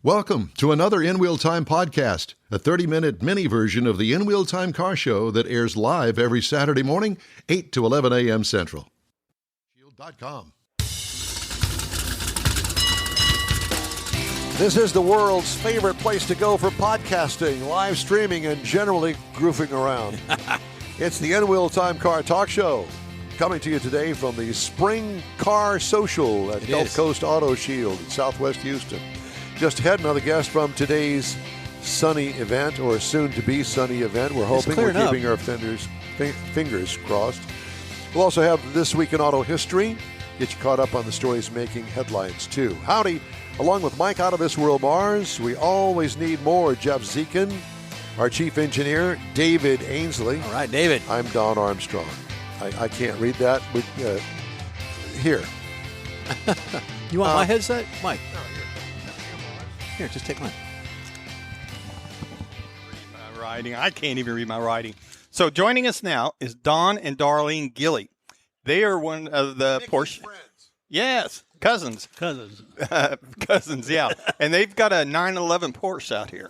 Welcome to another In Wheel Time podcast, a 30-minute mini version of the In Wheel Time car show that airs live every Saturday morning, 8 to 11 a.m. Central. Shield.com. This is the world's favorite place to go for podcasting, live streaming, and generally goofing around. It's the In Wheel Time Car Talk Show, coming to you today from the Spring Car Social at Gulf Coast Auto Shield in Southwest Houston. Just ahead, another guest from today's sunny event, or soon-to-be sunny event. We're hoping, we're keeping our fingers crossed. We'll also have This Week in Auto History. Get you caught up on the stories making headlines, too. Howdy. Along with Mike Out of This World Mars, we always need more. Jeff Zekin, our chief engineer, David Ainsley. All right, David. I'm Don Armstrong. I can't read that, but here. You want my headset? Mike. Here, just take mine. Read my writing. I can't even read my writing. So joining us now is Don and Darlene Gilley. They are one of the Porsche friends. Yes, cousins. Cousins, yeah. And they've got a 911 Porsche out here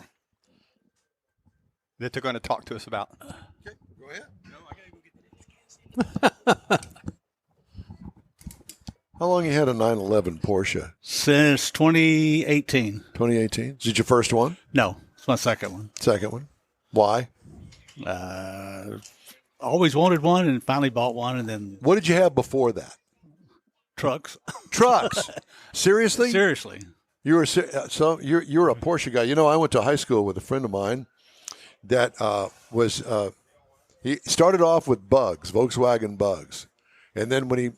that they're going to talk to us about. Okay, go ahead. No, I got to go get the How long you had a 911 Porsche? Since 2018. 2018. Is it your first one? No, it's my second one. Second one? Why? Always wanted one and finally bought one, and then What did you have before that? trucks. Trucks. Seriously? Seriously. You were you're a Porsche guy. You know, I went to high school with a friend of mine that he started off with Bugs, Volkswagen Bugs, and then when he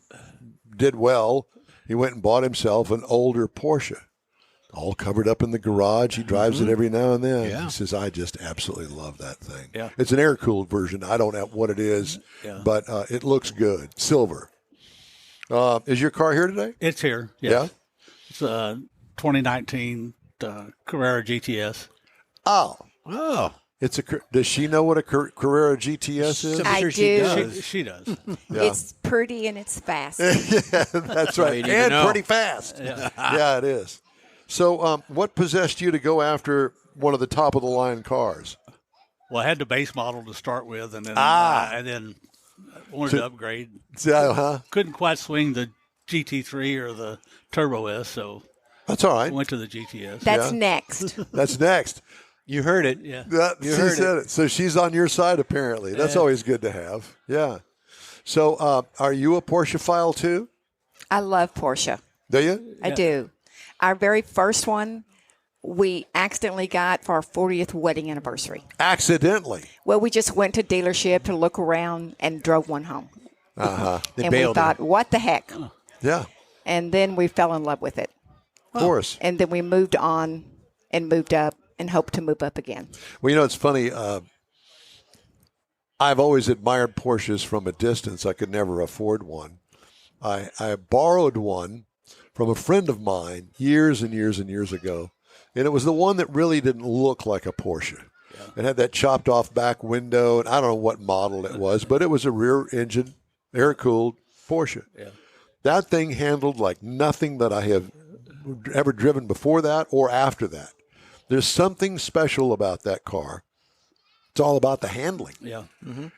did well, he went and bought himself an older Porsche, all covered up in the garage. He drives it every now and then. Yeah. He says, "I just absolutely love that thing." Yeah. It's an air-cooled version. I don't know what it is, but it looks good. Silver. Is your car here today? It's here. Yeah. It's a 2019 Carrera GTS. Oh. Oh. Does she know what a Carrera GTS is? I sure do. She does. Yeah. It's pretty and it's fast. Yeah, that's right. you need to And know. pretty fast. Yeah, it is. So what possessed you to go after one of the top-of-the-line cars? Well, I had the base model to start with, and then wanted to upgrade. Couldn't quite swing the GT3 or the Turbo S, so That's all I right. went to the GTS. That's next. That's next. You heard it. Yeah. She heard said it. So she's on your side, apparently. That's always good to have. Yeah. So are you a Porsche file, too? I love Porsche. Do you? I do. Our very first one, we accidentally got for our 40th wedding anniversary. Accidentally. Well, we just went to dealership to look around and drove one home. They And we bailed thought, her. what the heck? Yeah, And then we fell in love with it. of course. And then we moved on and moved up and hope to move up again. Well, you know, it's funny. I've always admired Porsches from a distance. I could never afford one. I borrowed one from a friend of mine years and years and years ago, and it was the one that really didn't look like a Porsche. It had that chopped off back window, and I don't know what model it was, but it was a rear engine, air-cooled Porsche. Yeah. That thing handled like nothing that I have ever driven before that or after that. There's something special about that car. It's all about the handling. Yeah.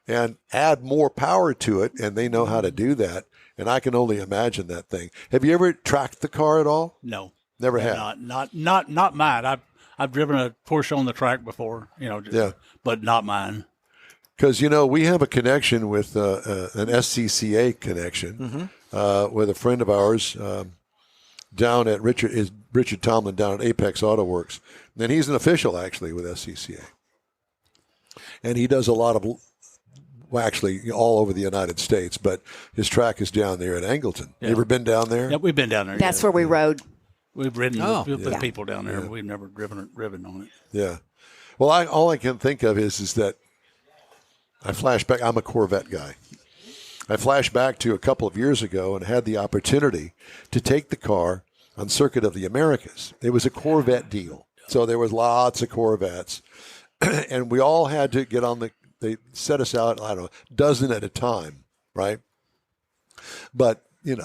And add more power to it, and they know how to do that. And I can only imagine that thing. Have you ever tracked the car at all? No. Never have. Not mine. I've driven a Porsche on the track before, but not mine. Because, we have a connection with an SCCA connection with a friend of ours down at Richard Tomlin down at Apex Auto Works. And he's an official, actually, with SCCA. And he does a lot of, well, actually, all over the United States, but his track is down there at Angleton. Yeah. You ever been down there? Yep, we've been down there. That's where we rode. We've ridden with Yeah. people down there. We've never driven on it. Yeah. Well, all I can think of is that I flash back. I'm a Corvette guy. I flash back to a couple of years ago and had the opportunity to take the car on Circuit of the Americas. It was a Corvette deal. So there was lots of Corvettes. And we all had to get on they set us out, I don't know, a dozen at a time, right? But, you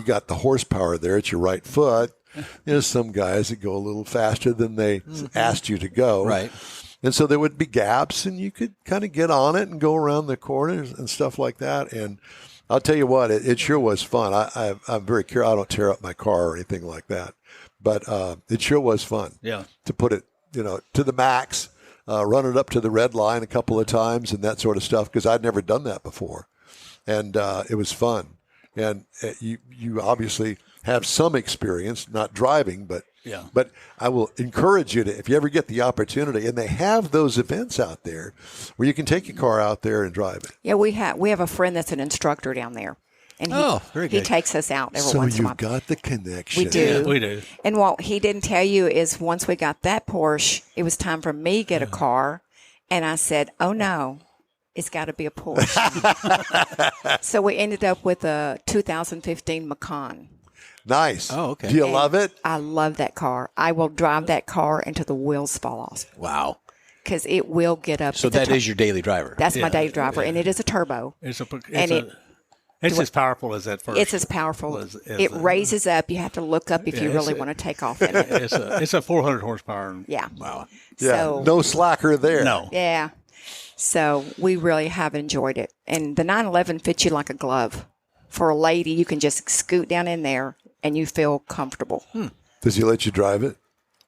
got the horsepower there at your right foot. There's some guys that go a little faster than they asked you to go. Right. And so there would be gaps, and you could kind of get on it and go around the corners and stuff like that. And I'll tell you what, it sure was fun. I'm very careful. I don't tear up my car or anything like that. But it sure was fun to put it, to the max, run it up to the red line a couple of times and that sort of stuff, because I'd never done that before. And it was fun. And you obviously have some experience, not driving, but I will encourage you to, if you ever get the opportunity, and they have those events out there where you can take your car out there and drive it. Yeah, we have a friend that's an instructor down there. And very good. He takes us out every once in a while. So you've got the connection. We do. Yeah, we do. And what he didn't tell you is once we got that Porsche, it was time for me to get a car. And I said, oh, no, it's got to be a Porsche. So we ended up with a 2015 Macan. Nice. Oh, okay. Do you love it? I love that car. I will drive that car until the wheels fall off. Wow. Because it will get up. So that is your daily driver. That's my daily driver, and it is a turbo. It's as powerful as that first. It's as powerful. It raises up. You have to look up if you really want to take off in it. It's a 400 horsepower. Yeah. Wow. Yeah. So, no slacker there. No. Yeah. So we really have enjoyed it. And the 911 fits you like a glove. For a lady, you can just scoot down in there and you feel comfortable. Does he let you drive it?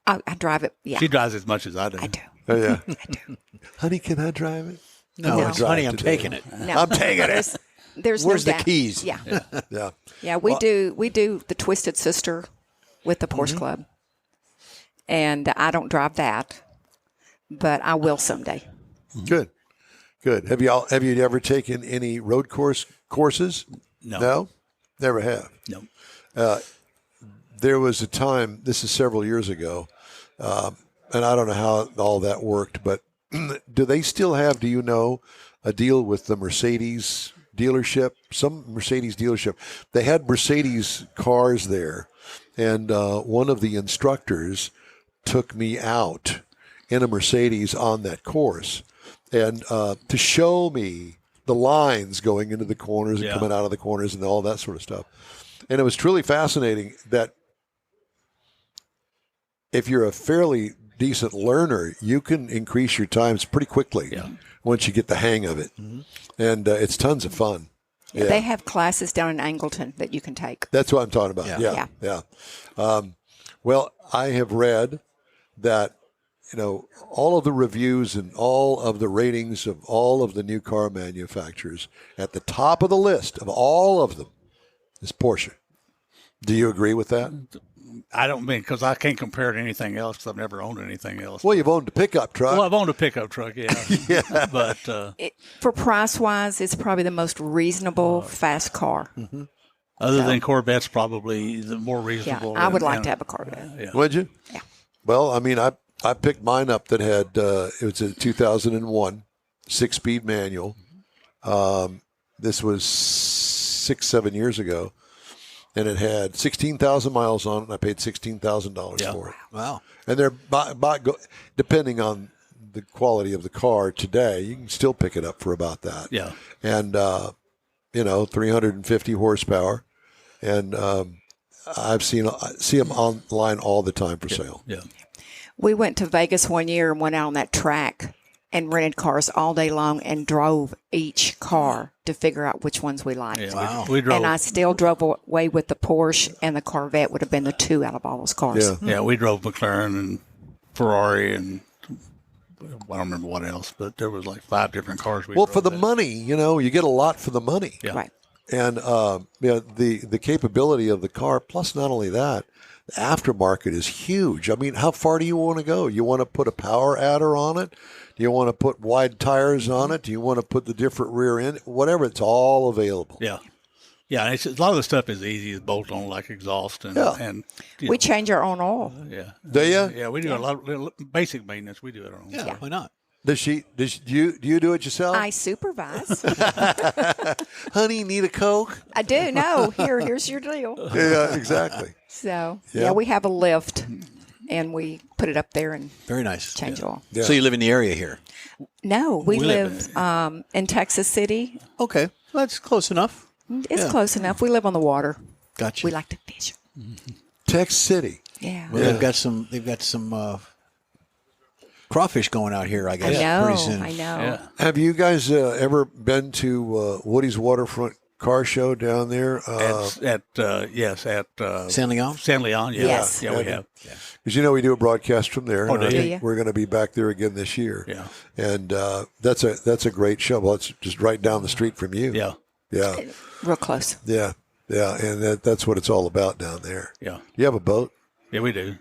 I drive it. Yeah. She drives as much as I do. I do. Oh, yeah. I do. Honey, can I drive it? No, drive honey, I'm today. taking it. No. I'm taking it. There's Where's no the doubt. keys? Yeah. Yeah. Yeah, we do the Twisted Sister with the Porsche Club. And I don't drive that, but I will someday. Good. Have you ever taken any road courses? No. Never have. No. There was a time, this is several years ago, and I don't know how all that worked, but do they still have, do you know, a deal with the Mercedes dealership? Some Mercedes dealership. They had Mercedes cars there, and one of the instructors took me out in a Mercedes on that course, and to show me the lines going into the corners and coming out of the corners and all that sort of stuff. And it was truly fascinating that if you're a fairly decent learner, you can increase your times pretty quickly once you get the hang of it. And it's tons of fun. Yeah. They have classes down in Angleton that you can take. That's what I'm talking about. Yeah. Well, I have read that, all of the reviews and all of the ratings of all of the new car manufacturers, at the top of the list of all of them is Porsche. Do you agree with that? I don't mean, because I can't compare it to anything else because I've never owned anything else. Well, you've owned a pickup truck. Well, I've owned a pickup truck, yeah. But for price-wise, it's probably the most reasonable fast car. other than Corvette's, probably the more reasonable. Yeah, I would like to have a Corvette. Yeah. Would you? Yeah. Well, I mean, I picked mine up that had, it was a 2001 6-speed manual. This was 6-7 years ago. And it had 16,000 miles on it, and I paid $16,000 for it. Wow. And they're, depending on the quality of the car today, you can still pick it up for about that. Yeah. And, 350 horsepower. And I see them online all the time for sale. Yeah. We went to Vegas one year and went out on that track and rented cars all day long and drove each car to figure out which ones we liked. Yeah, Wow. we drove. And I still drove away with the Porsche, and the Corvette would have been the two out of all those cars. Yeah. Yeah, we drove McLaren and Ferrari and I don't remember what else, but there was like 5 different cars. Well, for the money, you get a lot for the money. Yeah. Right. And the capability of the car, plus not only that, the aftermarket is huge. I mean, how far do you want to go? You want to put a power adder on it? Do you want to put wide tires on it? Do you want to put the different rear end? Whatever, it's all available. Yeah. Yeah, a lot of the stuff is easy as bolt on, like exhaust and We change our own oil. yeah. Do you? Yeah, we do a lot of basic maintenance. We do it our own. Yeah, why not? Do you do it yourself? I supervise. Honey, need a Coke? I do. No, here's your deal. Yeah, exactly. So, Yeah. we have a lift, and we put it up there and Very nice. change oil. Yeah. So you live in the area here? No, we live live in Texas City. Okay. Well, that's close enough. It's close enough. We live on the water. Gotcha. We like to fish. Tech City. Yeah. Well, they've got some crawfish going out here, I guess, pretty soon. I know. Yeah. Have you guys ever been to Woody's Waterfront Car Show down there? At San Leon? San Leon, yeah. Yes. Yeah, we have. Yeah. Because we do a broadcast from there. Oh, and I do you? think we're going to be back there again this year. Yeah. And that's a great show. Well, it's just right down the street from you. Yeah. Yeah. Real close. Yeah. Yeah. And that's what it's all about down there. Yeah. You have a boat? Yeah, we do.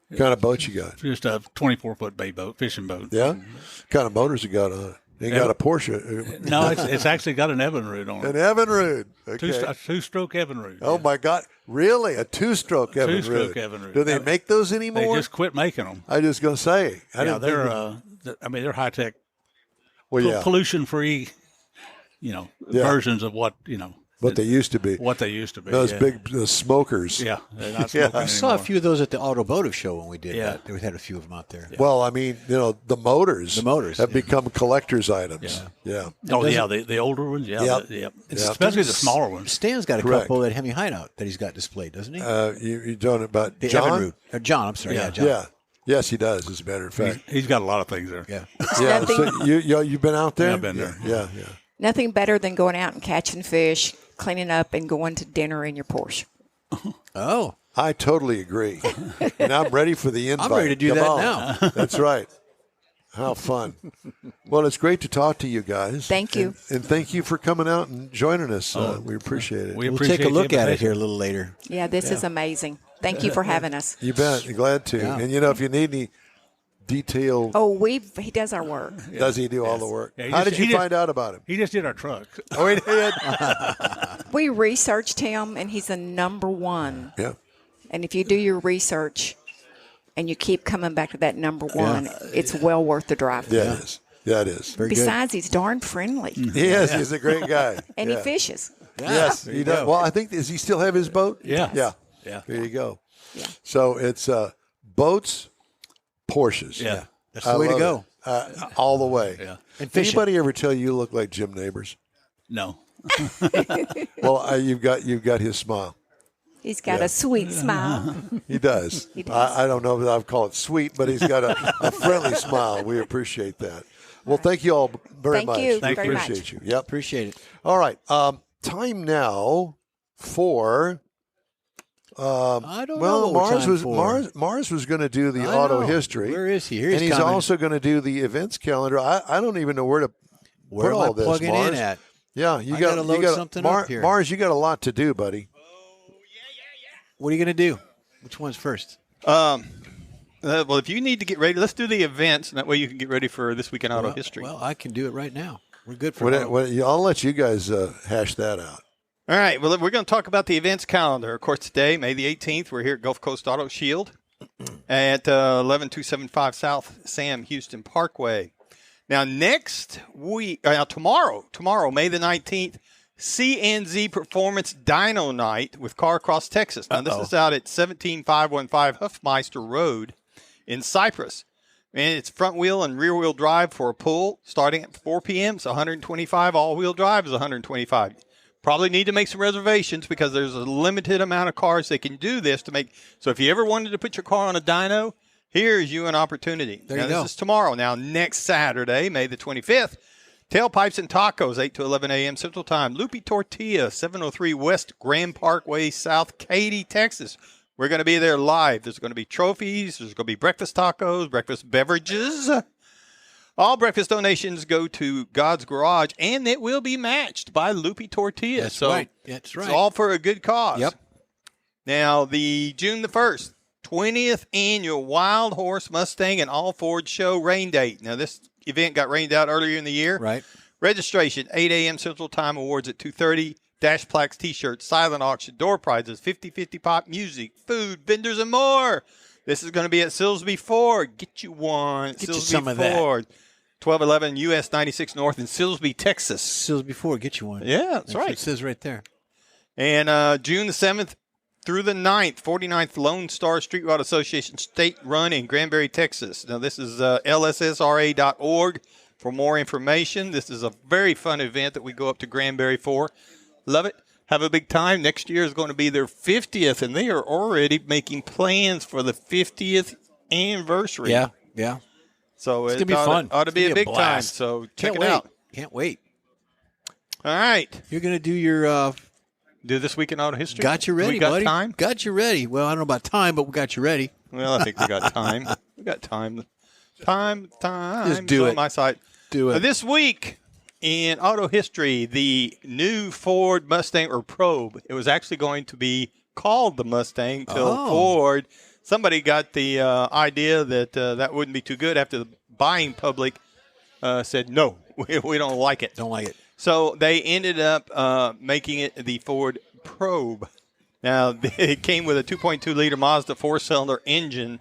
What kind of boat you got? Just a 24-foot bay boat, fishing boat. Yeah? What kind of motors you got on it? You got a Porsche. No, it's actually got an Evinrude on An it. Evinrude. Okay. A two-stroke Evinrude. Oh, my God. Really? A two-stroke Evinrude? Two-stroke Evinrude. Do they make those anymore? They just quit making them. I was going to say. They're high-tech, well, pollution-free, versions of what they used to be. What they used to be. Those yeah. big smokers. Yeah, they're not smoking I saw a anymore. few of those at the automotive show when we did Yeah. that. We had a few of them out there. Well, I mean, the motors. Have yeah. become collector's items. Yeah. Oh, yeah, the older ones, yeah. Yep. Especially the smaller ones. Stan's got a Correct. couple at Hemi Hideout that he's got displayed, doesn't he? You're talking about the John? Evinrude. John, I'm sorry. Yeah, John. Yeah. Yes, he does, as a matter of fact. He's got a lot of things there. Yeah. Yeah. So you've been out there? Yeah, I've been there. Yeah. Nothing better than going out and catching fish, cleaning up, and going to dinner in your Porsche. Oh. I totally agree. And I'm ready for the invite. I'm ready to do Come that on. now. That's right. How fun. Well, it's great to talk to you guys. Thank you. And thank you for coming out and joining us. We appreciate it. We'll take a look at it here a little later. Yeah, this is amazing. Thank you for having us. You bet. Glad to. Yeah. And, if you need any detailed, He does our work. does he do all the work? Yeah, How did you find out about him? He just did our truck. Oh, he did? We researched him, and he's a number one. Yeah. And if you do your research and you keep coming back to that number one, it's well worth the drive. Yeah, it is. Yeah, it is. Very good. Besides, he's darn friendly, He is. He's a great guy. and Yeah. he fishes. Yes, he does. Well, I think, does he still have his boat? Yeah. Yeah. Yeah. There you go. Yeah. So it's boats, Porsches. Yeah. That's the way to love go. it. All the way. Yeah. And fishing. Anybody ever tell you look like Jim Neighbors? No. Well, you've got his smile. He's got a sweet smile. He does. He does. I don't know if I'd call it sweet, but he's got a friendly smile. We appreciate that. Well, thank you all very Thank much. you We very much. appreciate you. Yep. Appreciate it. All right. Time now for. I don't know Well, what Mars time was for. Mars was going to do the I auto know. history. Where is he? Here and he's he's coming. also going to do the events calendar. I don't even know where to Where put am I all this. plugging Mars. in at? Yeah, you I got gotta load something up here. Mars, you got a lot to do, buddy. What are you going to do? Which one's first? Well, if you need to get ready, let's do the events, and that way you can get ready for this week in auto history. Well, I can do it right now. We're good for now. I'll let you guys hash that out. All right. Well, we're going to talk about the events calendar. Of course, today, May the 18th, we're here at Gulf Coast Auto Shield at 11275 South Sam Houston Parkway. Now, tomorrow, May the 19th, CNZ Performance Dyno Night with Car Across Texas. Now, this is out at 17515 Huffmeister Road in Cypress. And it's front wheel and rear wheel drive for a pull starting at 4 p.m. It's $125. All wheel drive is $125. Probably need to make some reservations because there's a limited amount of cars that can do this to make. So if you ever wanted to put your car on a dyno, here's you an opportunity. There now, you go. This is tomorrow. Now, next Saturday, May the 25th, Tailpipes and Tacos, 8 to 11 a.m. Central Time. Loopy Tortilla, 703 West Grand Parkway, South Katy, Texas. We're going to be there live. There's going to be trophies. There's going to be breakfast tacos, breakfast beverages. All breakfast donations go to God's Garage, and it will be matched by Loopy Tortilla. That's right. That's right. It's all for a good cause. Yep. Now, the June the 1st, 20th Annual Wild Horse, Mustang, and All Ford Show rain date. Now, this event got rained out earlier in the year. Right. Registration, 8 a.m. Central Time, awards at 2:30. Dash plaques, T-shirts, silent auction, door prizes, 50/50 pop music, food, vendors, and more. This is going to be at Silsbee Ford. Get you one. Get you Silsbee some of that. Ford. 1211 US 96 North in Silsbee, Texas. Sills before, get you one. Yeah, that's what right. It says right there. And June the 7th through the 9th, 49th Lone Star Street Rod Association State Run in Granbury, Texas. Now, this is lssra.org for more information. This is a very fun event that we go up to Granbury for. Love it. have a big time. Next year is going to be their 50th, and they are already making plans for the 50th anniversary. Yeah. So it's going to be fun. Ought to be a big time. blast. So Can't check wait. it out. Can't wait. All right. You're going to do your do this week in auto history. Got you ready, we got buddy. Time? Got you ready. Well, I don't know about time, but we got you ready. Well, I think we got time. We got time. Time. Just do it. On my side. Do it. This week in auto history, the new Ford Mustang or Probe. It was actually going to be called the Mustang till Ford. Somebody got the idea that that wouldn't be too good after the buying public said, no, we don't like it. Don't like it. So they ended up making it the Ford Probe. Now, it came with a 2.2-liter Mazda 4-cylinder engine,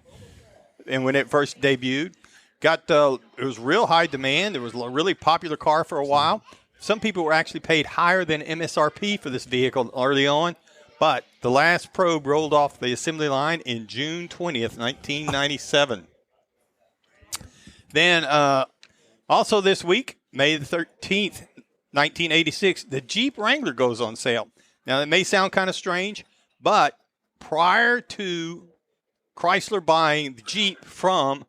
and when it first debuted, it was real high demand. It was a really popular car for a while. Some people were actually paid higher than MSRP for this vehicle early on, but the last Probe rolled off the assembly line in June 20th, 1997. Then, also this week, May the 13th, 1986, the Jeep Wrangler goes on sale. Now, it may sound kind of strange, but prior to Chrysler buying the Jeep from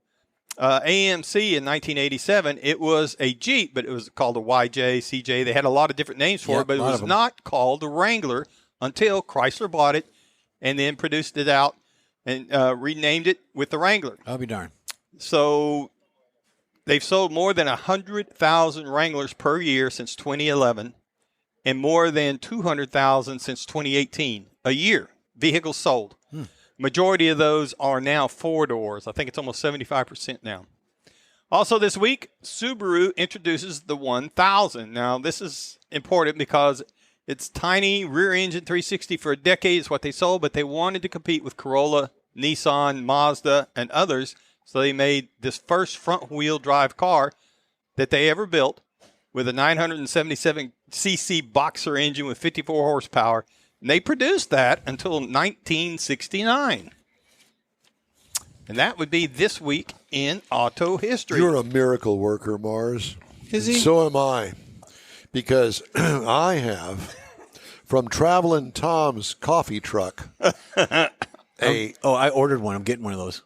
AMC in 1987, it was a Jeep, but it was called a YJ, CJ. They had a lot of different names for it, but it was not called the Wrangler until Chrysler bought it and then produced it out and renamed it with the Wrangler. I'll be darned. So they've sold more than 100,000 Wranglers per year since 2011 and more than 200,000 since 2018. A year, vehicles sold. Majority of those are now 4-doors. I think it's almost 75% now. Also this week, Subaru introduces the 1000. Now, this is important because it's tiny rear engine 360 for a decade is what they sold, but they wanted to compete with Corolla, Nissan, Mazda, and others. So they made this first front-wheel drive car that they ever built with a 977cc boxer engine with 54 horsepower. And they produced that until 1969. And that would be this week in auto history. You're a miracle worker, Mars. Is he? So am I. Because I have, from Travelin' Tom's coffee truck, I ordered one. I'm getting one of those.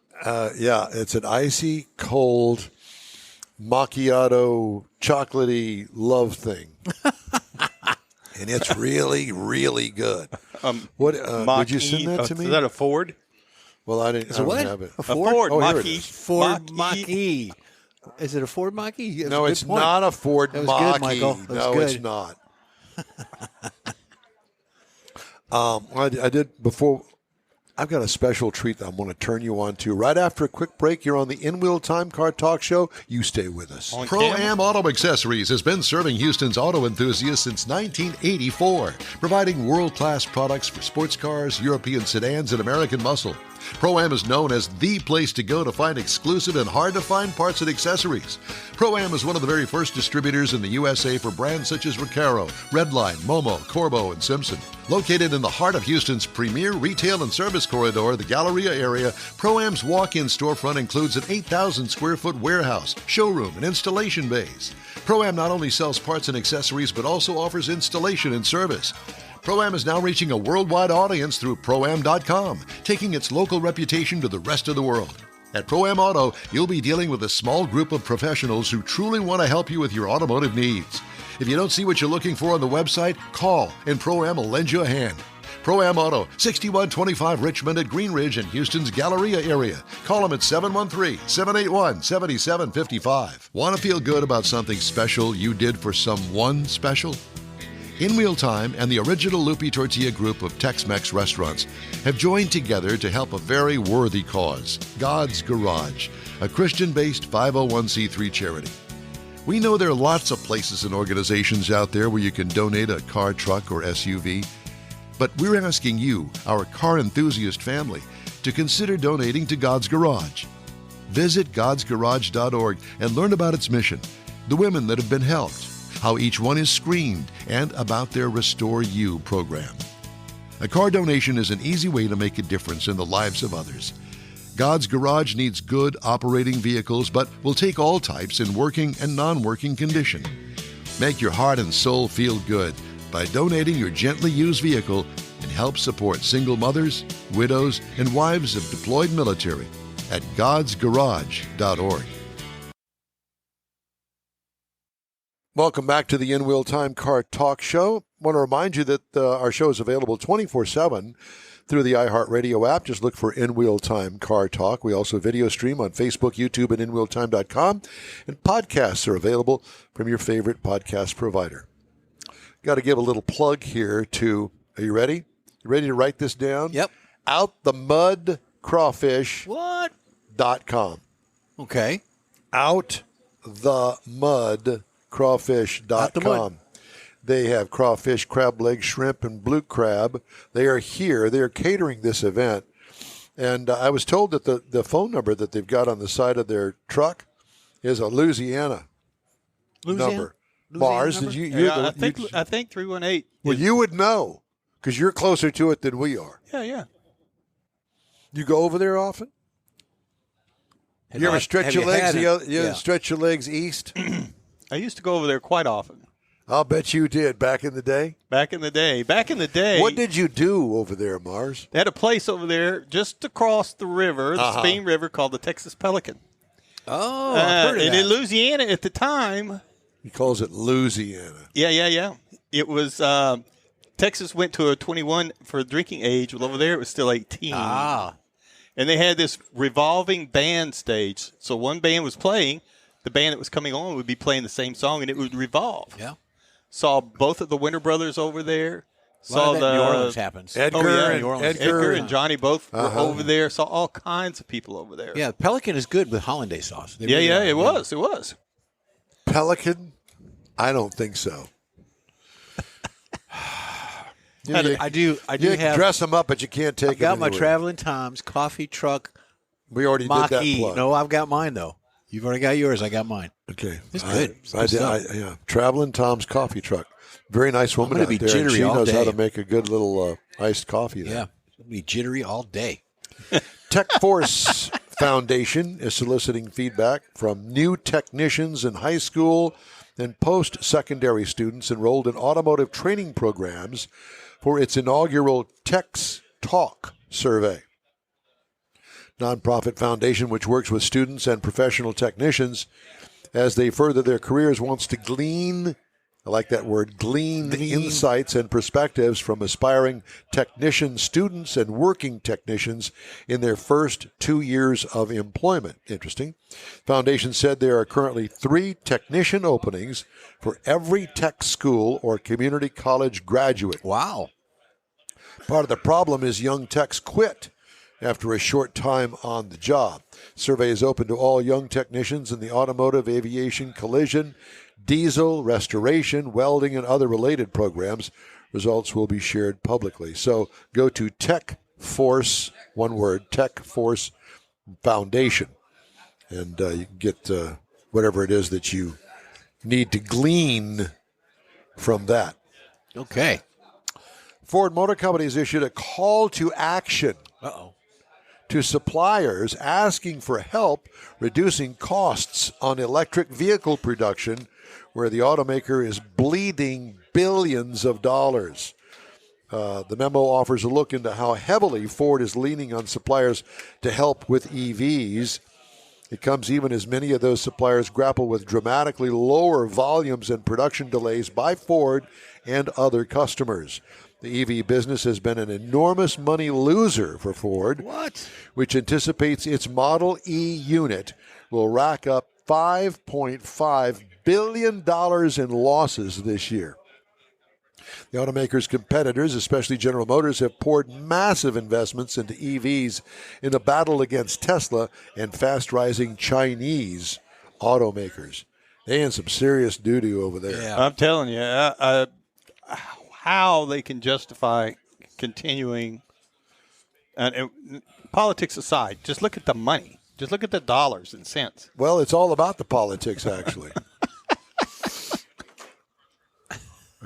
Yeah, it's an icy, cold, macchiato, chocolatey love thing. And it's really, really good. What would you send that to me? Is that a Ford? Well, I don't have it. A Ford? Oh, here it Mach-E. is. Ford Mach-E. Is it a Ford Mach-E? No, it's not a Ford That was Mach-E. good, Michael. That was No, good. it's not. I did before. I've got a special treat that I'm going to turn you on to. Right after a quick break, you're on the In-Wheel Time Car Talk Show. You stay with us. Pro-Am Auto Accessories has been serving Houston's auto enthusiasts since 1984, providing world-class products for sports cars, European sedans, and American muscle. Pro-Am is known as the place to go to find exclusive and hard-to-find parts and accessories. Pro-Am is one of the very first distributors in the USA for brands such as Recaro, Redline, Momo, Corbo, and Simpson. Located in the heart of Houston's premier retail and service corridor, the Galleria area, Pro-Am's walk-in storefront includes an 8,000-square-foot warehouse, showroom, and installation bays. Pro-Am not only sells parts and accessories, but also offers installation and service. Pro-Am is now reaching a worldwide audience through Pro-Am.com, taking its local reputation to the rest of the world. At Pro-Am Auto, you'll be dealing with a small group of professionals who truly want to help you with your automotive needs. If you don't see what you're looking for on the website, call and Pro-Am will lend you a hand. Pro-Am Auto, 6125 Richmond at Green Ridge in Houston's Galleria area. Call them at 713-781-7755. Want to feel good about something special you did for someone special? In-Wheel Time and the original Lupi Tortilla group of Tex-Mex restaurants have joined together to help a very worthy cause, God's Garage, a Christian-based 501c3 charity. We know there are lots of places and organizations out there where you can donate a car, truck, or SUV, but we're asking you, our car enthusiast family, to consider donating to God's Garage. Visit godsgarage.org and learn about its mission, the women that have been helped, how each one is screened, and about their Restore You program. A car donation is an easy way to make a difference in the lives of others. God's Garage needs good operating vehicles, but will take all types in working and non-working condition. Make your heart and soul feel good. by donating your gently used vehicle and help support single mothers, widows, and wives of deployed military at godsgarage.org. Welcome back to the In-Wheel Time Car Talk Show. I want to remind you that our show is available 24/7 through the iHeartRadio app. Just look for In-Wheel Time Car Talk. We also video stream on Facebook, YouTube, and InWheelTime.com. And podcasts are available from your favorite podcast provider. Got to give a little plug here to, are you ready? You ready to write this down? Yep. OutTheMudCrawfish.com. Okay. OutTheMudCrawfish.com. They have crawfish, crab legs, shrimp, and blue crab. They are here. They are catering this event. And I was told that the phone number that they've got on the side of their truck is a Louisiana number. Mars, did you? I think 318. Well, you would know because you're closer to it than we are. Yeah. You go over there often? You ever stretch your legs? Stretch your legs east? I used to go over there quite often. I'll bet you did back in the day. Back in the day. What did you do over there, Mars? They had a place over there just across the river, the Spain River, called the Texas Pelican. Oh, I've heard of and that. in Louisiana at the time. He calls it Louisiana. Yeah. It was Texas went to a 21 for drinking age. Well, over there it was still 18. And they had this revolving band stage. So one band was playing. The band that was coming on would be playing the same song, and it would revolve. Yeah. Saw both of the Winter Brothers over there. Saw the New Orleans happens. Edgar and Johnny both were over there. Saw all kinds of people over there. Yeah, Pelican is good with hollandaise sauce. It was. Pelican? I don't think so. I do have dress them up, but you can't take I've got them my anywhere. Traveling Toms coffee truck. We already did that plug. No, I've got mine though. You've already got yours. I got mine. Okay, it's good. Yeah, Traveling Tom's coffee truck. Very nice woman out be there. Jittery She all knows how day. to make a good little iced coffee there. Yeah, it'll be jittery all day. Tech Force Foundation is soliciting feedback from new technicians in high school and post-secondary students enrolled in automotive training programs for its inaugural Tech's Talk survey. Nonprofit foundation which works with students and professional technicians as they further their careers wants to glean, I like that word, glean insights and perspectives from aspiring technician students and working technicians in their first 2 years of employment. Interesting. Foundation said there are currently 3 technician openings for every tech school or community college graduate. Wow. Part of the problem is young techs quit after a short time on the job. Survey is open to all young technicians in the automotive, aviation, collision, diesel, restoration, welding, and other related programs. Results will be shared publicly. So go to Tech Force, one word, Tech Force Foundation, and you can get whatever it is that you need to glean from that. Okay. Ford Motor Company has issued a call to action to suppliers asking for help reducing costs on electric vehicle production, where the automaker is bleeding billions of dollars. The memo offers a look into how heavily Ford is leaning on suppliers to help with EVs. It comes even as many of those suppliers grapple with dramatically lower volumes and production delays by Ford and other customers. The EV business has been an enormous money loser for Ford, which anticipates its Model E unit will rack up $5.5 billion in losses this year. The automaker's competitors, especially General Motors, have poured massive investments into EVs in a battle against Tesla and fast-rising Chinese automakers. They in some serious doo-doo over there. Yeah. I'm telling you, how they can justify continuing, and politics aside, just look at the money. Just look at the dollars and cents. Well, it's all about the politics, actually.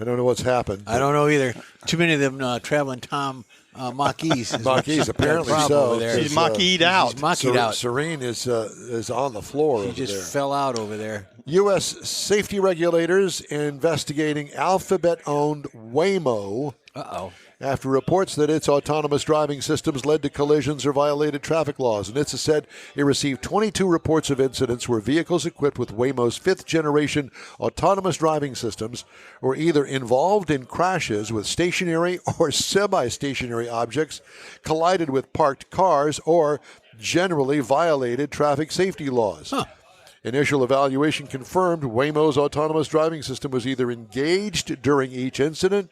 I don't know what's happened. I don't know either. Too many of them traveling Tom Mach-E's. Mach-E's, apparently so. She's Mach-E'd out. She's Mach-E'd out. Serene is on the floor She over just there. fell out over there. U.S. safety regulators investigating Alphabet-owned Waymo after reports that its autonomous driving systems led to collisions or violated traffic laws. And NHTSA said it received 22 reports of incidents where vehicles equipped with Waymo's fifth-generation autonomous driving systems were either involved in crashes with stationary or semi-stationary objects, collided with parked cars, or generally violated traffic safety laws. Initial evaluation confirmed Waymo's autonomous driving system was either engaged during each incident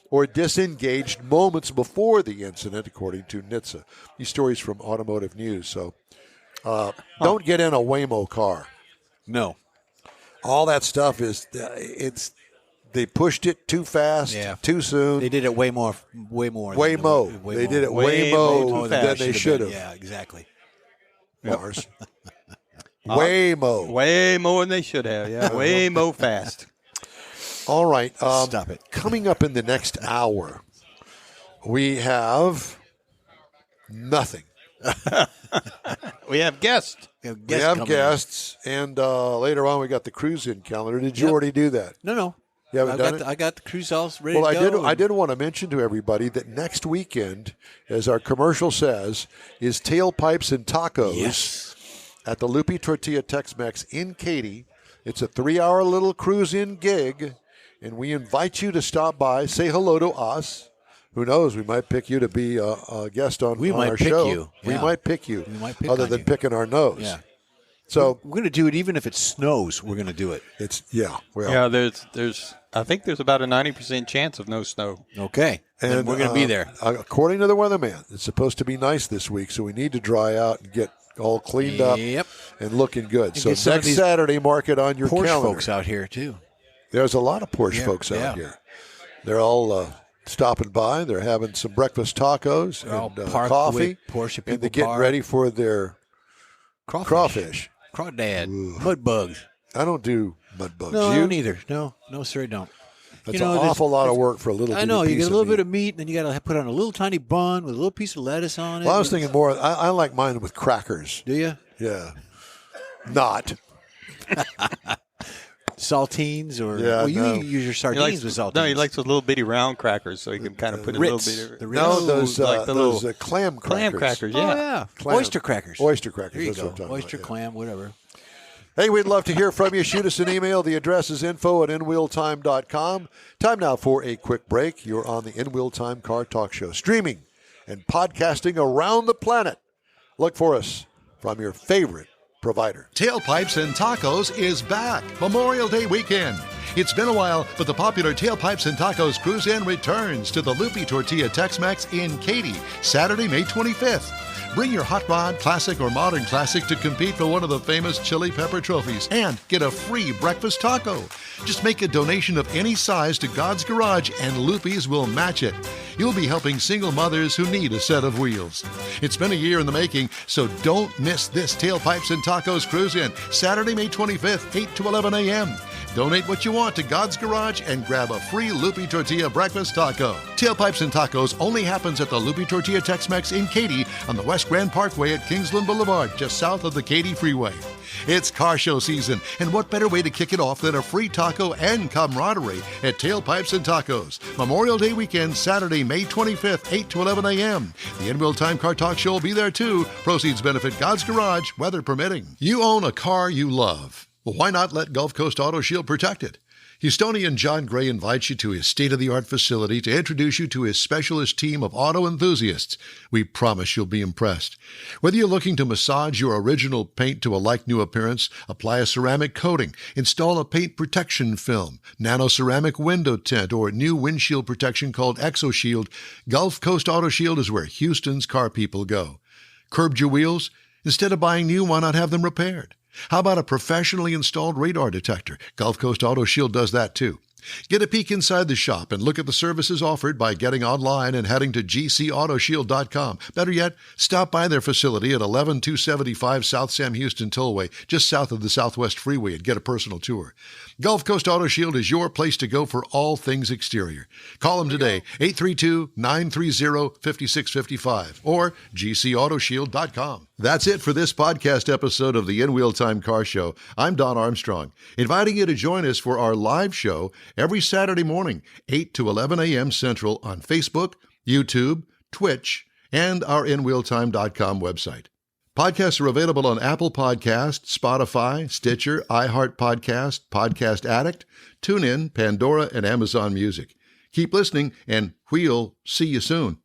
or disengaged moments before the incident, according to NHTSA. These stories from Automotive News. So don't get in a Waymo car. No. All that stuff they pushed it too fast, too soon. They did it way more. They did it way more than they should have. Yeah, exactly. Mars. Way more than they should have. Yeah, way more fast. All right. Stop it. Coming up in the next hour, we have nothing. We have guests. We have guests, and later on we got the cruise-in calendar. Did you already do that? No. You haven't done it? I got the cruise all ready to go. I did want to mention to everybody that next weekend, as our commercial says, is Tailpipes and Tacos at the Lupi Tortilla Tex-Mex in Katy. It's a 3-hour little cruise-in gig. And we invite you to stop by, say hello to us. Who knows? We might pick you to be a guest on our show. You. We Yeah. might pick you. We might pick other on than you. picking our nose. Yeah. So we're going to do it even if it snows. We're going to do it. There's I think there's about a 90% chance of no snow. Okay. And we're going to be there. According to the weatherman, it's supposed to be nice this week, so we need to dry out and get all cleaned up and looking good. And so next Saturday, mark it on your Porsche calendar. folks out here too. There's a lot of Porsche folks out here. They're all stopping by. They're having some breakfast tacos and coffee. Porsche people and they're getting ready for their crawfish. Crawdad. Mud bugs. I don't do mud bugs. No, you? I don't either. No, sir, I don't. That's an awful lot of work for a little. I know. You get a little bit of meat, and then you got to put on a little tiny bun with a little piece of lettuce on it. Well, I was thinking more. I like mine with crackers. Do you? Yeah. Not. Saltines or you use your sardines with saltines. No, he likes those little bitty round crackers, so he can kind of put Ritz. a little bit. Those little clam crackers. Clam crackers, Oh, yeah. Oyster crackers. Oyster crackers. There you That's go. what I'm talking Oyster, about, clam, whatever. Hey, we'd love to hear from you. Shoot us an email. The address is info@inwheeltime.com. Time now for a quick break. You're on the In Wheel Time Car Talk Show, streaming and podcasting around the planet. Look for us from your favorite provider. Tailpipes and Tacos is back. Memorial Day weekend. It's been a while, but the popular Tailpipes and Tacos Cruise-In returns to the Lupi Tortilla Tex-Mex in Katy, Saturday, May 25th. Bring your hot rod, classic, or modern classic to compete for one of the famous chili pepper trophies and get a free breakfast taco. Just make a donation of any size to God's Garage and Lupi's will match it. You'll be helping single mothers who need a set of wheels. It's been a year in the making, so don't miss this Tailpipes and Tacos Cruise-In, Saturday, May 25th, 8 to 11 a.m. Donate what you want to God's Garage and grab a free Lupi Tortilla breakfast taco. Tailpipes and Tacos only happens at the Lupi Tortilla Tex-Mex in Katy on the West Grand Parkway at Kingsland Boulevard, just south of the Katy Freeway. It's car show season, and what better way to kick it off than a free taco and camaraderie at Tailpipes and Tacos. Memorial Day weekend, Saturday, May 25th, 8 to 11 a.m. The In Wheel Time Car Talk Show will be there too. Proceeds benefit God's Garage, weather permitting. You own a car you love. Well, why not let Gulf Coast Auto Shield protect it? Houstonian John Gray invites you to his state-of-the-art facility to introduce you to his specialist team of auto enthusiasts. We promise you'll be impressed. Whether you're looking to massage your original paint to a like-new appearance, apply a ceramic coating, install a paint protection film, nano-ceramic window tint, or new windshield protection called ExoShield, Gulf Coast Auto Shield is where Houston's car people go. Curbed your wheels? Instead of buying new, why not have them repaired? How about a professionally installed radar detector? Gulf Coast Auto Shield does that too. Get a peek inside the shop and look at the services offered by getting online and heading to gcautoshield.com. Better yet, stop by their facility at 11275 South Sam Houston Tollway, just south of the Southwest Freeway, and get a personal tour. Gulf Coast Auto Shield is your place to go for all things exterior. Call them today, 832-930-5655 or gcautoshield.com. That's it for this podcast episode of the In Wheel Time Car Show. I'm Don Armstrong, inviting you to join us for our live show every Saturday morning, 8 to 11 a.m. Central on Facebook, YouTube, Twitch, and our InWheelTime.com website. Podcasts are available on Apple Podcasts, Spotify, Stitcher, iHeart Podcast, Podcast Addict, TuneIn, Pandora, and Amazon Music. Keep listening, and we'll see you soon.